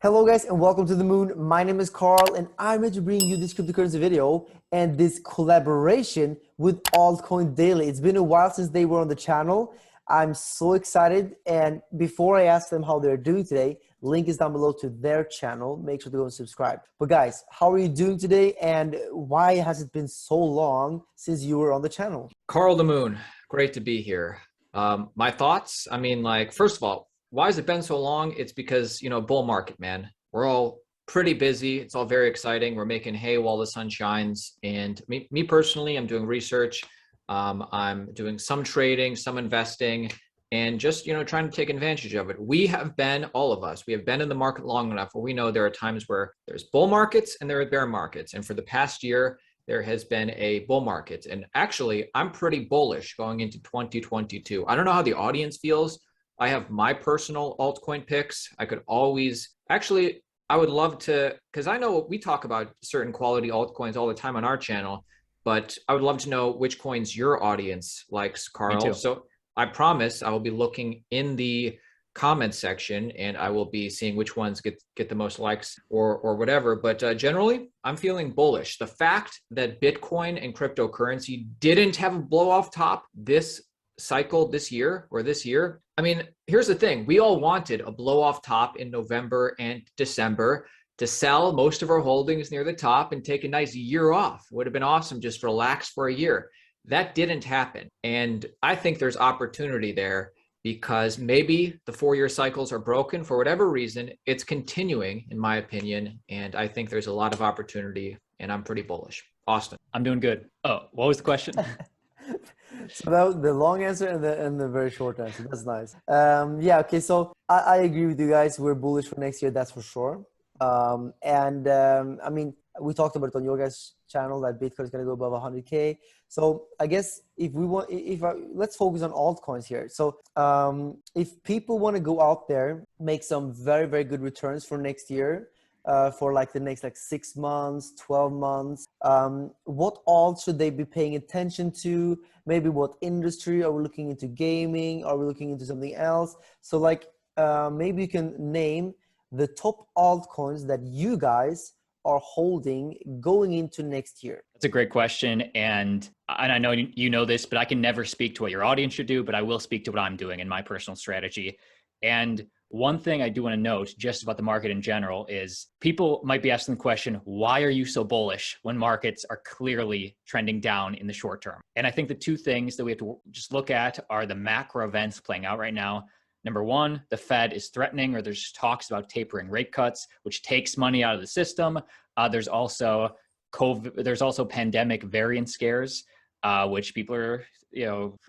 Hello guys and welcome to the moon. My name is Carl and I'm here to bring you this cryptocurrency video and this collaboration with Altcoin Daily. It's been a while since they were on the channel. I'm so excited, and before I ask them how they're doing today, link is down below to their channel. Make sure to go and subscribe. But guys, how are you doing today and why has it been so long since you were on the channel? Carl the Moon, great to be here. My thoughts, first of all, why has it been so long? It's because, bull market, man. We're all pretty busy. It's all very exciting. We're making hay while the sun shines. And me personally, I'm doing research. I'm doing some trading, some investing, and just, trying to take advantage of it. We have been, all of us, we have been in the market long enough where we know there are times where there's bull markets and there are bear markets. And for the past year, there has been a bull market. And actually, I'm pretty bullish going into 2022. I don't know how the audience feels. I have my personal altcoin picks. I could always, actually, I would love to, because I know we talk about certain quality altcoins all the time on our channel, but I would love to know which coins your audience likes, Carl. Me too. So I promise I will be looking in the comments section and I will be seeing which ones get the most likes or whatever. But generally, I'm feeling bullish. The fact that Bitcoin and cryptocurrency didn't have a blow off top this cycle this year. I mean, here's the thing. We all wanted a blow off top in November and December to sell most of our holdings near the top and take a nice year off. Would have been awesome, just relax for a year. That didn't happen. And I think there's opportunity there because maybe the 4-year cycles are broken for whatever reason. It's continuing, in my opinion. And I think there's a lot of opportunity and I'm pretty bullish. Austin. I'm doing good. Oh, what was the question? So that was the long answer and the very short answer. That's nice. Yeah, okay, so I agree with you guys. We're bullish for next year, that's for sure. I mean, we talked about it on your guys' channel that Bitcoin is going to go above 100K. So I guess let's focus on altcoins here. So if people want to go out there, make some very, very good returns for next year, for like the next 6 months, 12 months, what alt should they be paying attention to? Maybe what industry? Are we looking into gaming? Are we looking into something else? So maybe you can name the top altcoins that you guys are holding going into next year. That's a great question. And I know you know this, but I can never speak to what your audience should do, but I will speak to what I'm doing in my personal strategy. And one thing I do want to note just about the market in general is people might be asking the question, why are you so bullish when markets are clearly trending down in the short term? And I think the two things that we have to just look at are the macro events playing out right now. Number one, the Fed is threatening, or there's talks about tapering rate cuts, which takes money out of the system. There's also COVID, there's also pandemic variant scares, which people are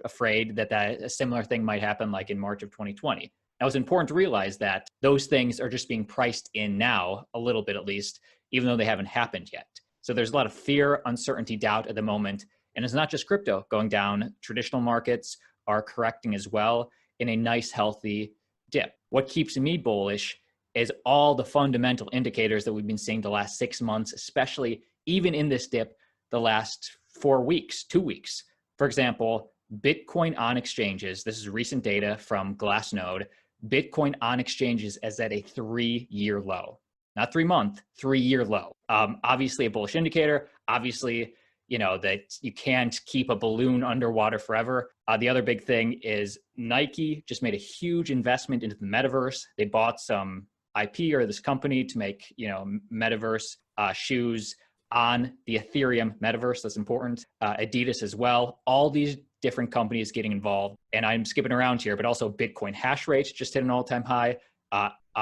afraid that a similar thing might happen like in March of 2020. Now, it's important to realize that those things are just being priced in now, a little bit at least, even though they haven't happened yet. So there's a lot of fear, uncertainty, doubt at the moment. And it's not just crypto going down. Traditional markets are correcting as well in a nice, healthy dip. What keeps me bullish is all the fundamental indicators that we've been seeing the last 6 months, especially even in this dip, the last 4 weeks, 2 weeks. For example, Bitcoin on exchanges, this is recent data from Glassnode, Bitcoin on exchanges is at a 3-year low, not 3-month, 3-year low. Obviously a bullish indicator, obviously, that you can't keep a balloon underwater forever. The other big thing is Nike just made a huge investment into the metaverse. They bought some IP or this company to make, metaverse shoes on the Ethereum metaverse. That's important. Adidas as well. All these different companies getting involved. And I'm skipping around here, but also Bitcoin hash rates just hit an all-time high.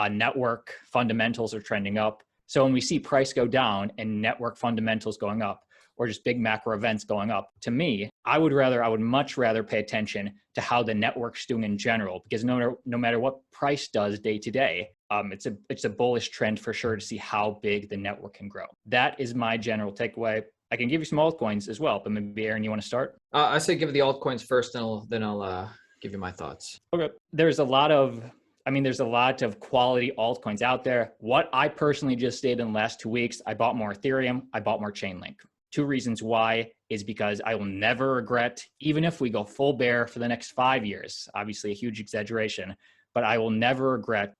Network fundamentals are trending up. So when we see price go down and network fundamentals going up, or just big macro events going up, to me, I would much rather pay attention to how the network's doing in general, because no matter what price does day to day, it's a bullish trend for sure to see how big the network can grow. That is my general takeaway. I can give you some altcoins as well, but maybe Aaron, you want to start? I say give the altcoins first, then I'll give you my thoughts. Okay. There's a lot of quality altcoins out there. What I personally just did in the last 2 weeks, I bought more Ethereum, I bought more Chainlink. 2 reasons why is because I will never regret, even if we go full bear for the next 5 years, obviously a huge exaggeration, but I will never regret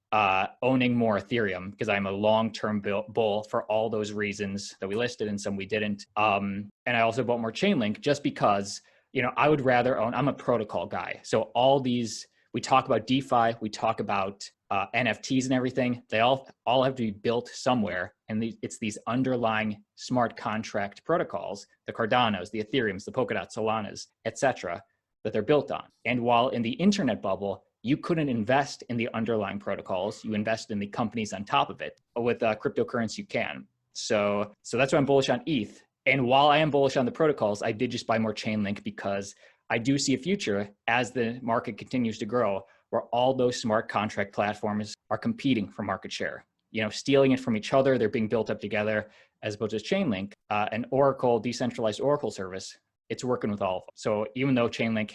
owning more Ethereum because I'm a long-term bull for all those reasons that we listed and some we didn't. And I also bought more Chainlink just because, you know, I would rather own, I'm a protocol guy. So all these, we talk about DeFi, we talk about NFTs and everything, they all have to be built somewhere. And it's these underlying smart contract protocols, the Cardanos, the Ethereums, the Polkadot, Solanas, etc., that they're built on. And while in the internet bubble, you couldn't invest in the underlying protocols, you invest in the companies on top of it. But with cryptocurrency, you can. So that's why I'm bullish on ETH. And while I am bullish on the protocols, I did just buy more Chainlink because I do see a future as the market continues to grow where all those smart contract platforms are competing for market share, you know, stealing it from each other. They're being built up together as opposed to Chainlink, an Oracle, decentralized Oracle service. It's working with all of them. So even though Chainlink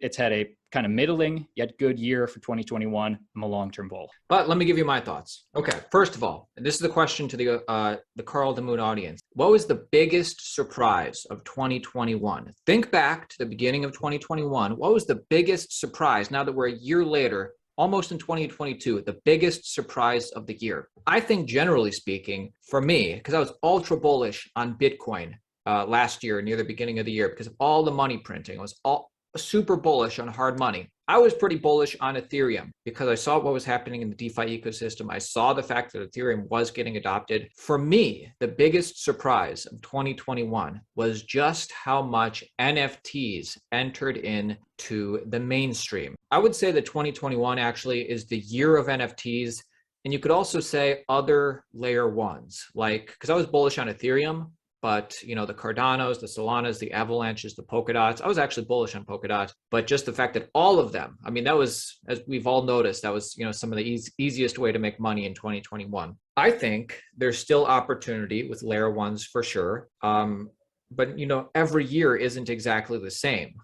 it's had a kind of middling yet good year for 2021, I'm a long-term bull. But let me give you my thoughts. Okay, first of all, this is the question to the Carl the Moon audience. What was the biggest surprise of 2021? Think back to the beginning of 2021. What was the biggest surprise now that we're a year later, almost in 2022, the biggest surprise of the year? I think generally speaking, for me, because I was ultra bullish on Bitcoin last year, near the beginning of the year, because of all the money printing. I was all super bullish on hard money. I was pretty bullish on Ethereum because I saw what was happening in the DeFi ecosystem. I saw the fact that Ethereum was getting adopted. For me, the biggest surprise of 2021 was just how much NFTs entered into the mainstream. I would say that 2021 actually is the year of NFTs. And you could also say other layer ones, like, because I was bullish on Ethereum, but, you know, the Cardanos, the Solanas, the Avalanches, the Polkadots, I was actually bullish on Polkadot, but just the fact that all of them, I mean, that was, as we've all noticed, that was, you know, some of the easiest way to make money in 2021. I think there's still opportunity with layer ones for sure. But, you know, every year isn't exactly the same.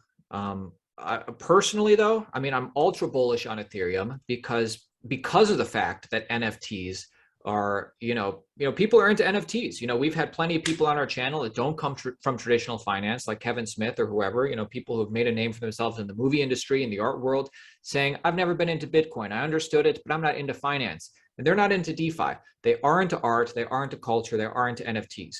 Personally, though, I mean, I'm ultra bullish on Ethereum because of the fact that NFTs are, you know, people are into NFTs. You know, we've had plenty of people on our channel that don't come from traditional finance, like Kevin Smith or whoever, you know, people who've made a name for themselves in the movie industry, in the art world, saying, I've never been into Bitcoin. I understood it, but I'm not into finance. And they're not into DeFi. They are into art. They are into culture. They are into NFTs.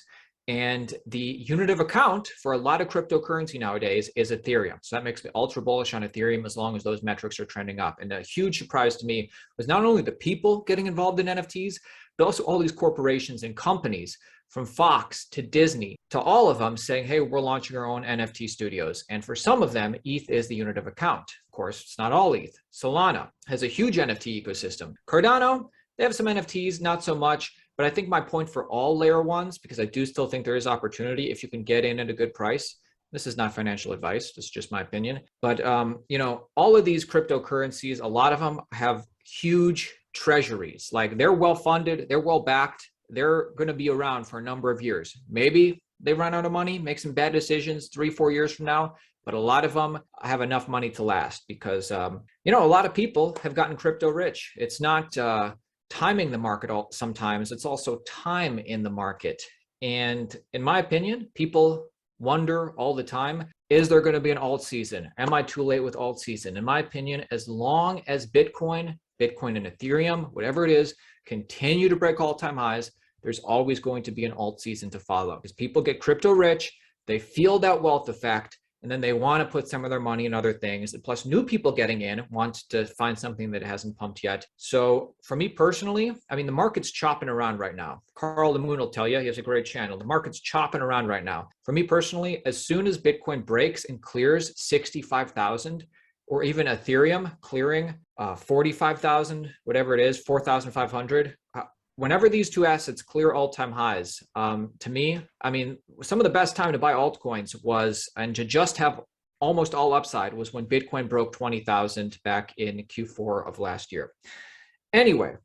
And the unit of account for a lot of cryptocurrency nowadays is Ethereum. So that makes me ultra bullish on Ethereum as long as those metrics are trending up. And a huge surprise to me was not only the people getting involved in NFTs, but also all these corporations and companies from Fox to Disney to all of them saying, hey, we're launching our own NFT studios. And for some of them, ETH is the unit of account. Of course, it's not all ETH. Solana has a huge NFT ecosystem. Cardano, they have some NFTs, not so much. But I think my point for all layer ones, because I do still think there is opportunity if you can get in at a good price. This is not financial advice. It's just my opinion. But, you know, all of these cryptocurrencies, a lot of them have huge treasuries. Like they're well funded, they're well backed. They're going to be around for a number of years. Maybe they run out of money, make some bad decisions 3-4 years from now. But a lot of them have enough money to last because, you know, a lot of people have gotten crypto rich. It's not timing the market sometimes, it's also time in the market. And in my opinion, people wonder all the time, is there going to be an alt season? Am I too late with alt season? In my opinion, as long as Bitcoin and Ethereum, whatever it is, continue to break all-time highs, there's always going to be an alt season to follow because people get crypto rich, they feel that wealth effect, and then they want to put some of their money in other things. And plus, new people getting in want to find something that hasn't pumped yet. So for me personally, I mean, the market's chopping around right now. Carl the Moon will tell you, he has a great channel. The market's chopping around right now. For me personally, as soon as Bitcoin breaks and clears 65,000, or even Ethereum clearing 45,000, whatever it is, 4,500, whenever these two assets clear all-time highs, to me, I mean, some of the best time to buy altcoins was, and to just have almost all upside, was when Bitcoin broke 20,000 back in Q4 of last year. Anyway,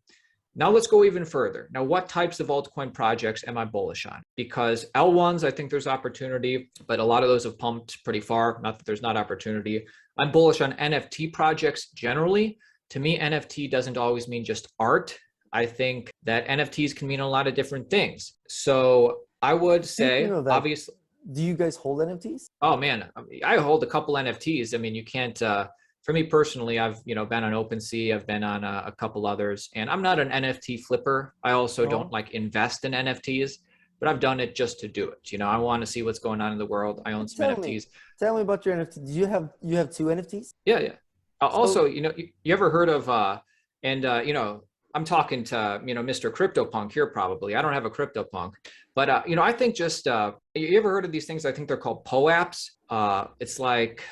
now let's go even further. Now, what types of altcoin projects am I bullish on? Because L1s, I think there's opportunity, but a lot of those have pumped pretty far. Not that there's not opportunity. I'm bullish on NFT projects generally. To me, NFT doesn't always mean just art. I think that NFTs can mean a lot of different things. So I would say, obviously. Do you guys hold NFTs? Oh man, I hold a couple NFTs. I mean, you can't for me personally, I've, you know, been on OpenSea, I've been on a couple others, and I'm not an NFT flipper. I also don't like invest in NFTs, but I've done it just to do it. You know, I want to see what's going on in the world. I own some NFTs. Tell me about your NFT. Do you have two NFTs? Yeah, yeah. Also, So you know, you ever heard of you know, I'm talking to, you know, Mr. CryptoPunk here probably. I don't have a CryptoPunk, but you know, I think just you ever heard of these things? I think they're called POAPs. It's like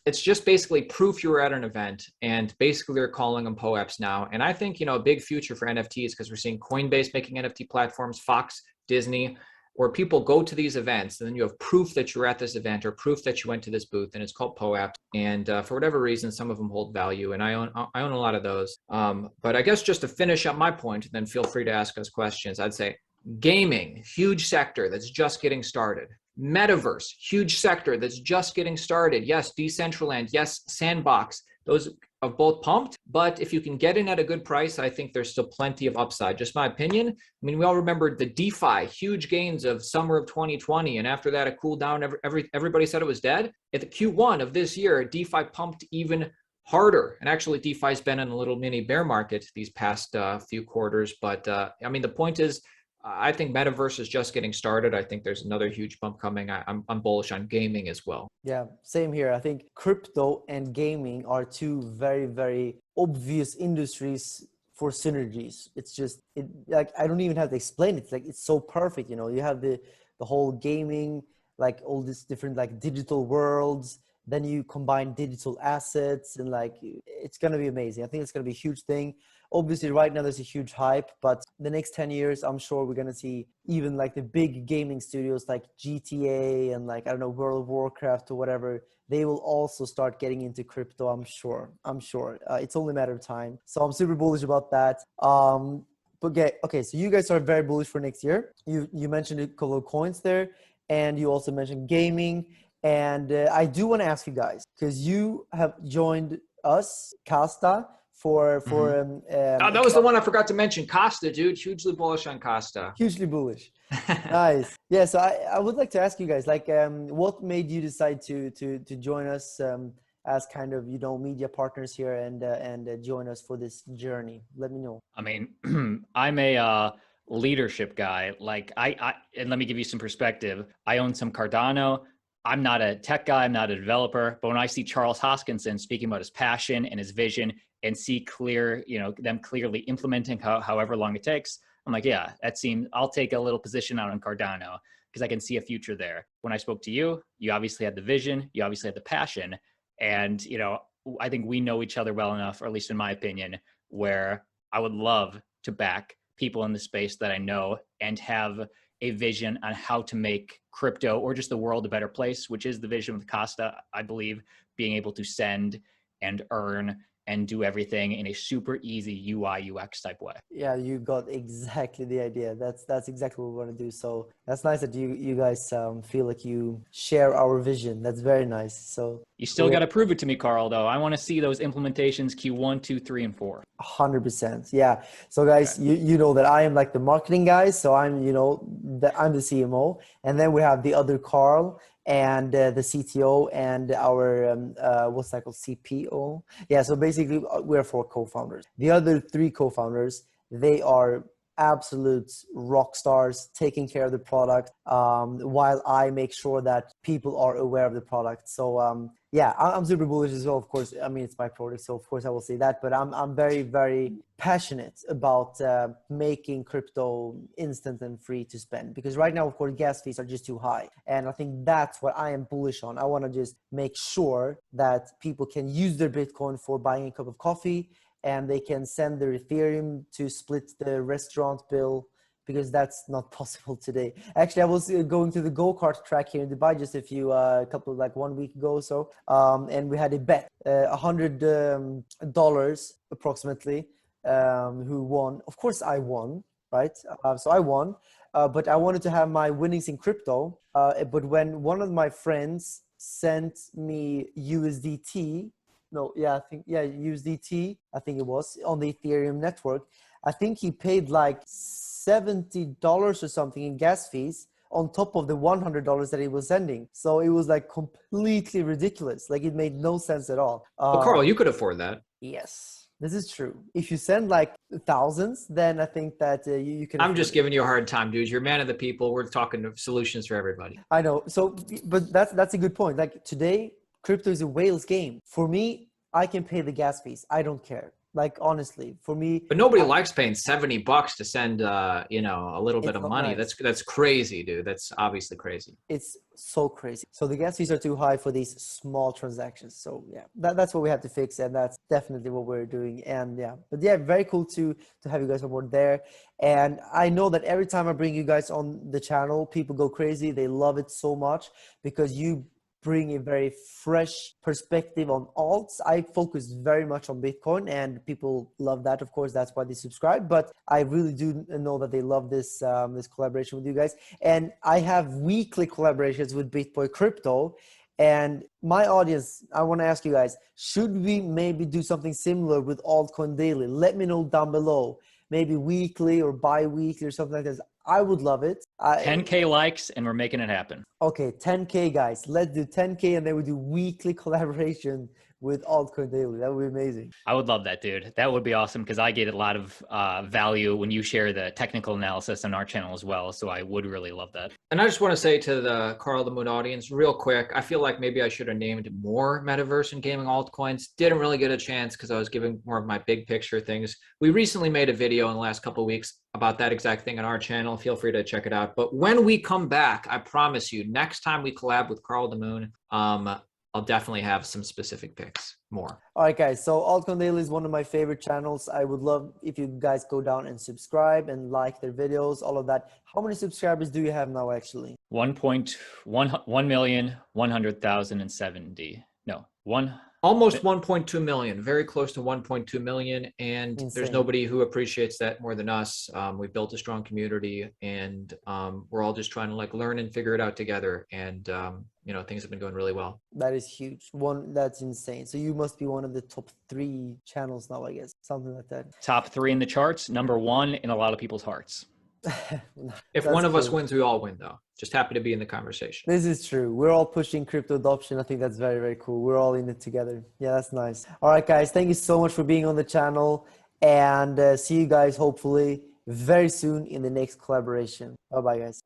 it's just basically proof you were at an event, and basically they're calling them POAPs now. And I think, you know, a big future for NFTs, because we're seeing Coinbase making NFT platforms, Fox, Disney, where people go to these events and then you have proof that you're at this event or proof that you went to this booth, and it's called POAP. And for whatever reason, some of them hold value, and I own a lot of those. But I guess just to finish up my point, then feel free to ask us questions. I'd say gaming, huge sector that's just getting started. Metaverse, huge sector that's just getting started. Yes, Decentraland, yes, Sandbox. Those are both pumped, but if you can get in at a good price, I think there's still plenty of upside. Just my opinion. I mean, we all remember the DeFi, huge gains of summer of 2020, and after that, it cooled down. Everybody said it was dead. At the Q1 of this year, DeFi pumped even harder. And actually, DeFi's been in a little mini bear market these past few quarters. But I mean, the point is, I think Metaverse is just getting started. I think there's another huge bump coming. I'm bullish on gaming as well. yeah, same here. I think crypto and gaming are two very, very obvious industries for synergies. It's just like I don't even have to explain it. Like it's so perfect. You know, you have the whole gaming, like all these different like digital worlds. Then you combine digital assets, and like it's gonna be amazing. I think it's gonna be a huge thing. Obviously right now there's a huge hype, but the next 10 years, I'm sure we're going to see even like the big gaming studios like GTA and like, I don't know, World of Warcraft or whatever. They will also start getting into crypto. I'm sure. It's only a matter of time. So I'm super bullish about that. Okay. So you guys are very bullish for next year. You mentioned a couple of coins there, and you also mentioned gaming. And I do want to ask you guys, because you have joined us, Casta, for that was the one I forgot to mention. Costa, dude, hugely bullish on Costa. Hugely bullish. Nice. Yeah. So I would like to ask you guys, like, what made you decide to join us as kind of, you know, media partners here and join us for this journey? Let me know. I mean, I'm a leadership guy. Like and let me give you some perspective. I own some Cardano. I'm not a tech guy, I'm not a developer, but when I see Charles Hoskinson speaking about his passion and his vision and see clear, you know, them clearly implementing however long it takes, I'm like, yeah, that seems, I'll take a little position out on Cardano because I can see a future there. When I spoke to you, you obviously had the vision, you obviously had the passion, and, you know, I think we know each other well enough, or at least in my opinion, where I would love to back people in the space that I know and have a vision on how to make crypto or just the world a better place, which is the vision with Costa. I believe being able to send and earn and do everything in a super easy UI UX type way. Yeah, you got exactly the idea. That's exactly what we want to do. So that's nice that you guys feel like you share our vision. That's very nice. So you still got to prove it to me, Carl, though. I want to see those implementations Q1, 2, 3, and 4. 100%. Yeah. So guys, okay. you know that I am like the marketing guy. So I'm, you know, I'm the CMO, and then we have the other Carl and the CTO and our what's that called, CPO. Yeah. So basically we're 4 co-founders. The other 3 co-founders, they are absolute rock stars taking care of the product, while I make sure that people are aware of the product. So yeah, I'm super bullish as well. Of course, I mean, it's my product, so of course I will say that, but I'm very, very passionate about making crypto instant and free to spend, because right now, of course, gas fees are just too high. And I think that's what I am bullish on. I want to just make sure that people can use their Bitcoin for buying a cup of coffee, and they can send their Ethereum to split the restaurant bill, because that's not possible today. Actually, I was going to the go-kart track here in Dubai just a couple of like 1 week ago or so. And we had a bet, $100 approximately, who won. Of course I won, right? So I won, but I wanted to have my winnings in crypto. But when one of my friends sent me USDT, USDT, I think it was, on the Ethereum network, I think he paid like $70 or something in gas fees, on top of the $100 that he was sending. So it was like completely ridiculous. Like it made no sense at all. But Carl, you could afford that. Yes, this is true. If you send like thousands, then I think that you can. I'm just giving you a hard time, dude. You're a man of the people. We're talking solutions for everybody. I know. So, but that's a good point. Like today, crypto is a whale's game. For me, I can pay the gas fees. I don't care. Like honestly, for me. But nobody likes paying $70 to send, you know, a little bit of money. Nice. That's crazy, dude. That's obviously crazy. It's so crazy. So the gas fees are too high for these small transactions. So yeah, that's what we have to fix, and that's definitely what we're doing. And yeah, but yeah, very cool to have you guys on board there. And I know that every time I bring you guys on the channel, people go crazy. They love it so much because you bring a very fresh perspective on alts. I focus very much on Bitcoin, and people love that. Of course, that's why they subscribe. But I really do know that they love this this collaboration with you guys. And I have weekly collaborations with BitBoy Crypto. And my audience, I want to ask you guys: should we maybe do something similar with Altcoin Daily? Let me know down below. Maybe weekly or bi-weekly or something like this. I would love it. 10K likes and we're making it happen. Okay, 10K guys. Let's do 10K and then we do weekly collaboration with Altcoin Daily. That would be amazing. I would love that, dude. That would be awesome because I get a lot of value when you share the technical analysis on our channel as well. So I would really love that. And I just want to say to the Carl the Moon audience real quick, I feel like maybe I should have named more metaverse and gaming altcoins. Didn't really get a chance because I was giving more of my big picture things. We recently made a video in the last couple of weeks about that exact thing on our channel. Feel free to check it out. But when we come back, I promise you, next time we collab with Carl the Moon, I'll definitely have some specific picks more. All right, guys. So Altcoin Daily is one of my favorite channels. I would love if you guys go down and subscribe and like their videos, all of that. How many subscribers do you have now, actually? 1,100,070. No, almost 1.2 million, very close to 1.2 million. And Insane. There's nobody who appreciates that more than us. We built a strong community, and we're all just trying to like learn and figure it out together. And, you know, things have been going really well. That is huge. That's insane. So you must be one of the top 3 channels now, I guess, something like that. top 3 in the charts, number 1 in a lot of people's hearts. If one of us wins, we all win, though. Just happy to be in the conversation. This is true. We're all pushing crypto adoption. I think that's very, very cool. We're all in it together. Yeah, that's nice. All right, guys. Thank you so much for being on the channel, and see you guys hopefully very soon in the next collaboration. Bye-bye, guys.